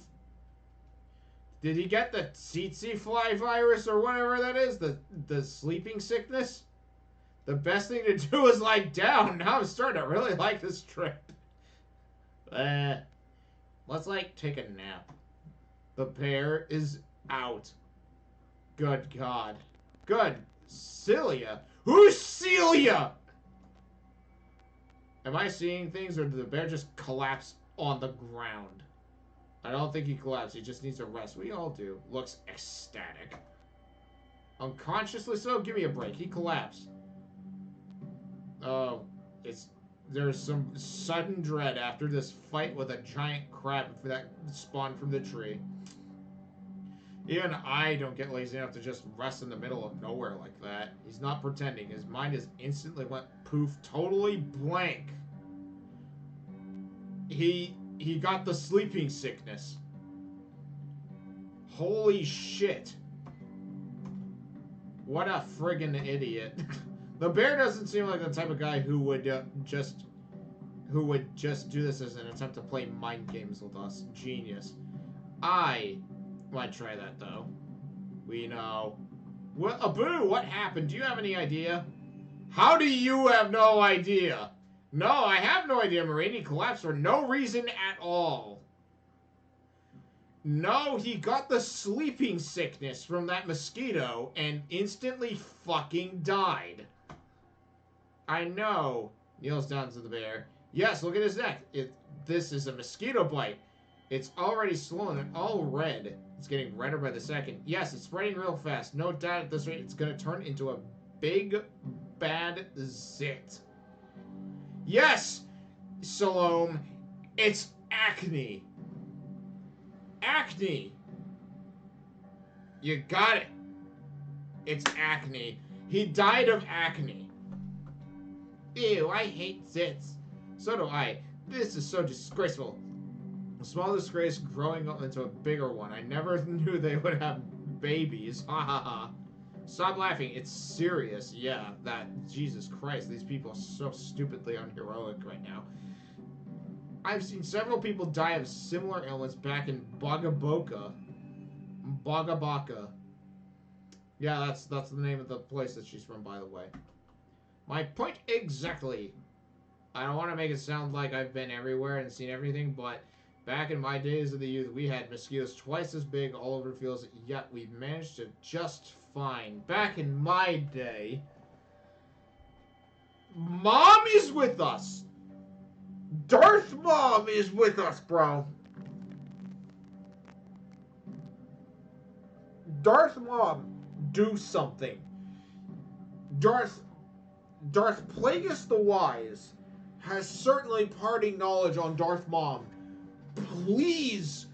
[SPEAKER 1] Did he get the tsetse fly virus or whatever that is? The sleeping sickness? The best thing to do is lie down. Now I'm starting to really like this trip. Let's, like, take a nap. The bear is out. Good God. Good. Celia? Who's Celia? Am I seeing things, or did the bear just collapse on the ground? I don't think he collapsed. He just needs a rest. We all do. Looks ecstatic. Unconsciously so? Give me a break. He collapsed. Oh, there's some sudden dread after this fight with a giant crab that spawned from the tree. Even I don't get lazy enough to just rest in the middle of nowhere like that. He's not pretending. His mind is instantly went poof, totally blank. He got the sleeping sickness. Holy shit. What a friggin' idiot. The bear doesn't seem like the type of guy who would just do this as an attempt to play mind games with us. Genius. I might try that though. We know. What, Abu, what happened? Do you have any idea? How do you have no idea? No, I have no idea, Marine. He collapsed for no reason at all. No, he got the sleeping sickness from that mosquito and instantly fucking died. I know. Kneels down to the bear. Yes, look at his neck. This is a mosquito bite. It's already swollen and all red. It's getting redder by the second. Yes, it's spreading real fast. No doubt at this rate it's going to turn into a big, bad zit. Yes, Salome, it's acne. Acne. You got it. It's acne. He died of acne. Ew, I hate zits. So do I. This is so disgraceful. A small disgrace growing up into a bigger one. I never knew they would have babies. Ha ha ha. Stop laughing. It's serious. Yeah, Jesus Christ, these people are so stupidly unheroic right now. I've seen several people die of similar ailments back in Bogabaka. Yeah, that's the name of the place that she's from, by the way. My point exactly. I don't want to make it sound like I've been everywhere and seen everything, but back in my days of the youth, we had mosquitoes twice as big all over fields, yet we managed to just fine. Back in my day, Mom is with us. Darth Mom is with us, bro. Darth Mom, do something. Darth Plagueis the Wise has certainly party knowledge on Darth Mom. Please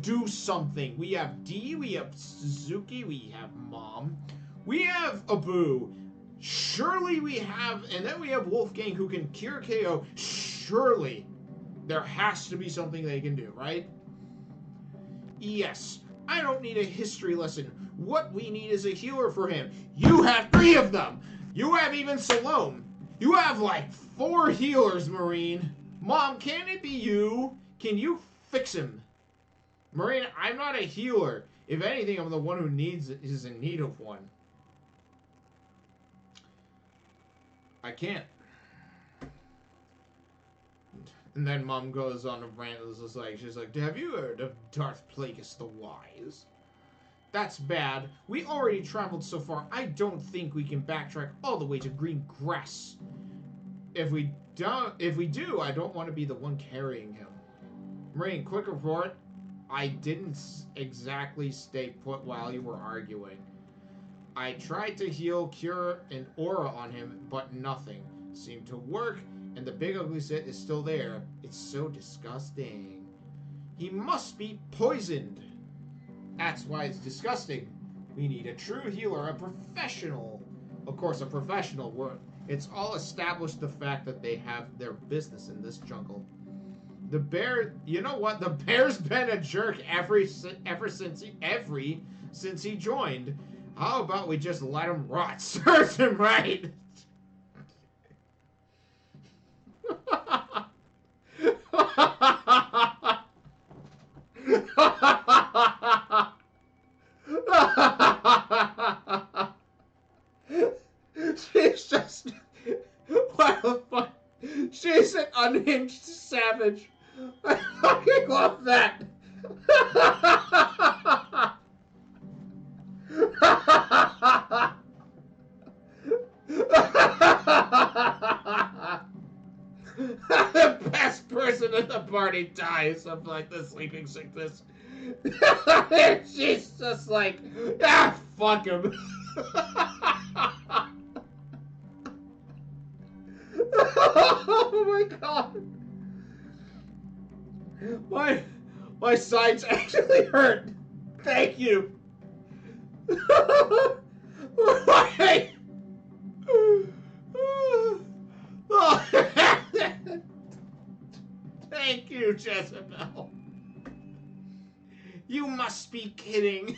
[SPEAKER 1] do something. We have D, we have Suzuki, we have Mom, we have Abu. Surely we have, and then we have Wolfgang who can cure KO. Surely there has to be something they can do, right? Yes. I don't need a history lesson. What we need is a healer for him. You have 3 of them. You have even Salome. You have like 4 healers, Marine. Mom, can it be you? Can you fix him? Marine, I'm not a healer. If anything, I'm the one who is in need of one. I can't. And then Mom goes on a rant. She's like, have you heard of Darth Plagueis the Wise? That's bad. We already traveled so far. I don't think we can backtrack all the way to green grass. If we do, I don't want to be the one carrying him. Marine, quick report. I didn't exactly stay put while you were arguing. I tried to heal, cure, an aura on him, but nothing seemed to work, and the big ugly Sith is still there. It's so disgusting. He must be poisoned. That's why it's disgusting. We need a true healer, a professional. Of course, a professional. It's all established the fact that they have their business in this jungle. The bear, you know what? The bear's been a jerk ever since he joined. How about we just let him rot? Serves him right. She's just... What the fuck? She's an unhinged savage. I fucking love that. The best person in the party dies of like the sleeping sickness. She's just like, ah, fuck him. Oh my god. My sides actually hurt. Thank you. Why? Thank you, Jezebel. You must be kidding.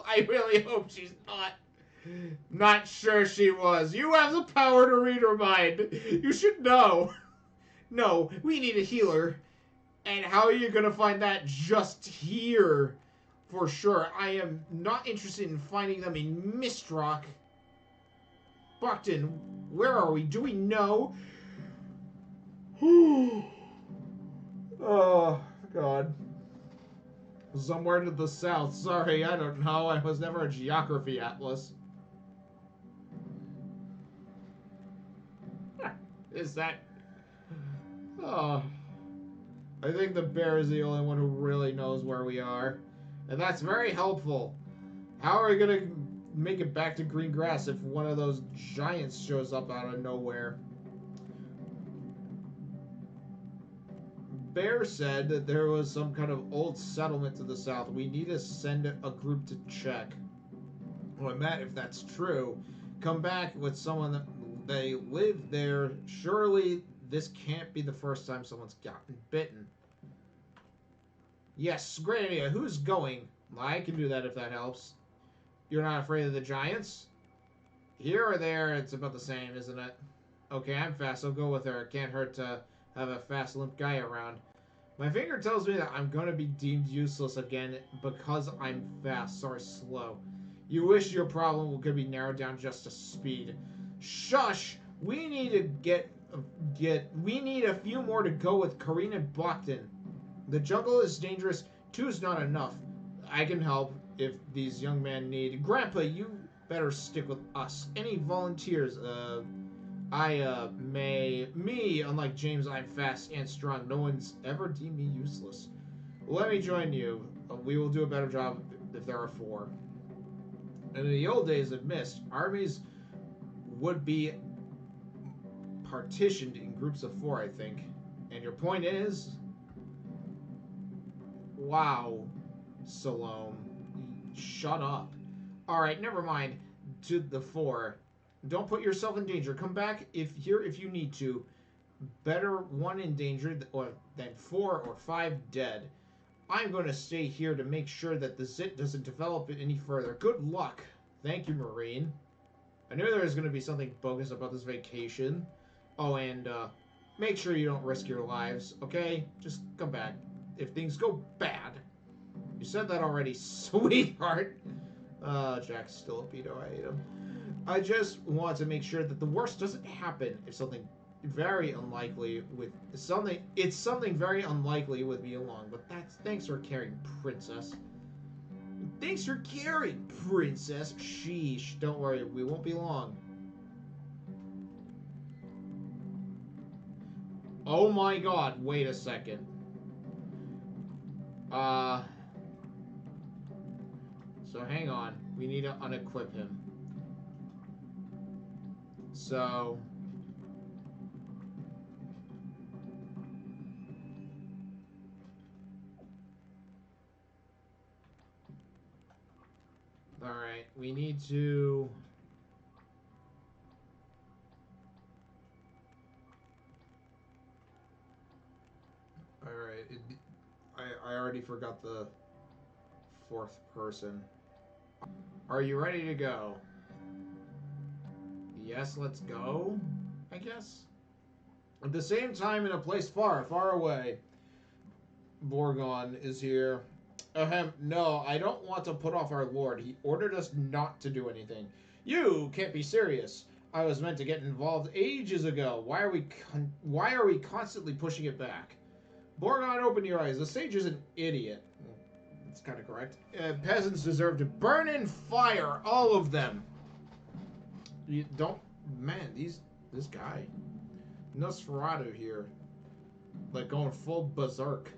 [SPEAKER 1] I really hope she's not. Not sure she was. You have the power to read her mind. You should know. No, we need a healer. And how are you going to find that just here? For sure. I am not interested in finding them in Mistrock. Buckton, where are we? Do we know? Oh, God. Somewhere to the south. Sorry, I don't know. I was never a geography atlas. Is that... Oh. I think the bear is the only one who really knows where we are. And that's very helpful. How are we going to make it back to green grass if one of those giants shows up out of nowhere? Bear said that there was some kind of old settlement to the south. We need to send a group to check. Well, Matt, if that's true, come back with someone that they live there. Surely this can't be the first time someone's gotten bitten. Yes, great idea. Who's going? I can do that if that helps. You're not afraid of the giants? Here or there, it's about the same, isn't it? Okay, I'm fast. I'll go with her. It can't hurt to have a fast, limp guy around. My finger tells me that I'm going to be deemed useless again because I'm fast. Sorry, slow. You wish your problem could be narrowed down just to speed. Shush! We need to we need a few more to go with Karina and Buckton. The jungle is dangerous. 2's not enough. I can help if these young men need. Grandpa, you better stick with us. Any volunteers? Me, unlike James, I'm fast and strong. No one's ever deemed me useless. Let me join you. We will do a better job if there are 4. And in the old days of Mist, armies would be partitioned in groups of 4, I think. And your point is? Wow, Salome. Shut up. Alright, never mind. To the 4. Don't put yourself in danger. Come back if you need to. Better 1 in danger than 4 or 5 dead. I'm going to stay here to make sure that the Zit doesn't develop it any further. Good luck. Thank you, Marine. I knew there was going to be something bogus about this vacation. Oh, and make sure you don't risk your lives, okay? Just come back if things go bad. You said that already, sweetheart. Jack's still a pedo. I hate him. I just want to make sure that the worst doesn't happen if something very unlikely with something. It's something very unlikely with me along, but that's thanks for caring, princess. Thanks for caring, princess. Sheesh. Don't worry, we won't be long. Oh my god, wait a second. So hang on. We need to unequip him. So... Alright, we need to... Alright, I already forgot the fourth person. Are you ready to go? Yes, let's go, I guess. At the same time, in a place far, far away, Borgon is here. Ahem, no, I don't want to put off our lord. He ordered us not to do anything. You can't be serious. I was meant to get involved ages ago. Why are we constantly pushing it back? Borgon, open your eyes. The sage is an idiot. That's kind of correct. Peasants deserve to burn in fire, all of them. You don't, man. This guy, Nosferatu here, like going full berserk.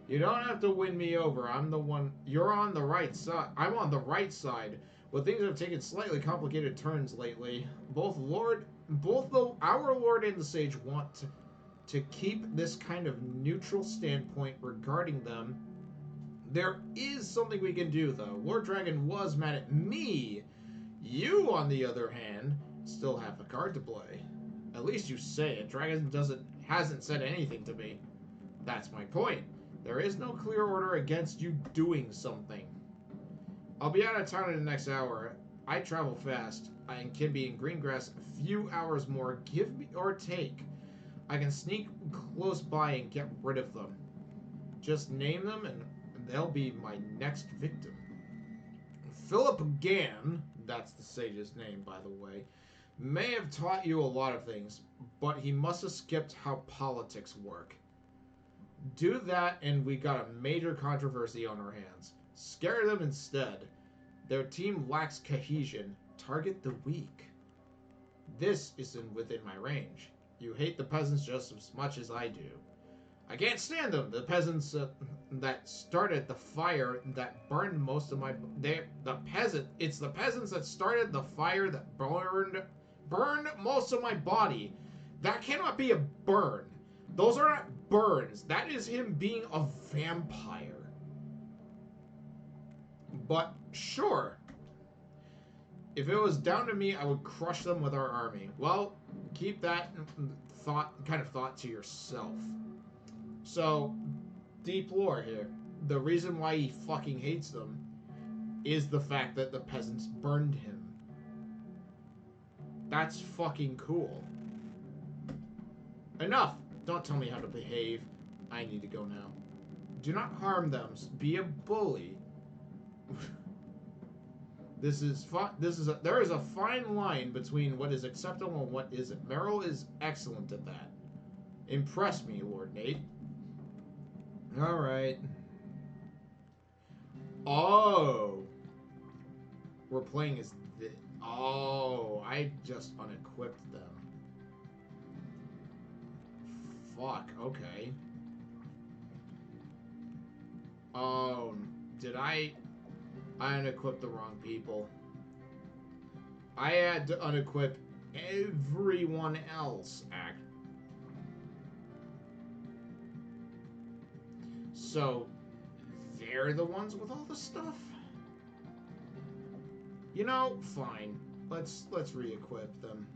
[SPEAKER 1] You don't have to win me over. I'm the one. You're on the right side. I'm on the right side. But things have taken slightly complicated turns lately. Our Lord and the Sage want to keep this kind of neutral standpoint regarding them. There is something we can do, though. Lord Dragon was mad at me. You, on the other hand, still have a card to play. At least you say it. Dragon hasn't said anything to me. That's my point. There is no clear order against you doing something. I'll be out of town in the next hour. I travel fast. I can be in Greengrass a few hours more. Give me or take. I can sneak close by and get rid of them. Just name them and they'll be my next victim. Philip Gann, that's the sage's name, by the way, may have taught you a lot of things, but he must have skipped how politics work. Do that and we got a major controversy on our hands. Scare them instead. Their team lacks cohesion. Target the weak. This isn't within my range. You hate the peasants just as much as I do. I can't stand them. The peasants that started the fire that burned most of my... It's the peasants that started the fire that burned most of my body. That cannot be a burn. Those are not burns. That is him being a vampire. But sure. If it was down to me, I would crush them with our army. Well, keep that thought to yourself. So, deep lore here. The reason why he fucking hates them is the fact that the peasants burned him. That's fucking cool. Enough! Don't tell me how to behave. I need to go now. Do not harm them. Be a bully. There is a fine line between what is acceptable and what isn't. Merrill is excellent at that. Impress me, Lord Nate. Alright. Oh. We're playing as this. Oh, I just unequipped them. Fuck, okay. Oh, did I unequipped the wrong people. I had to unequip everyone else, So, they're the ones with all the stuff? You know, fine. Let's re-equip them.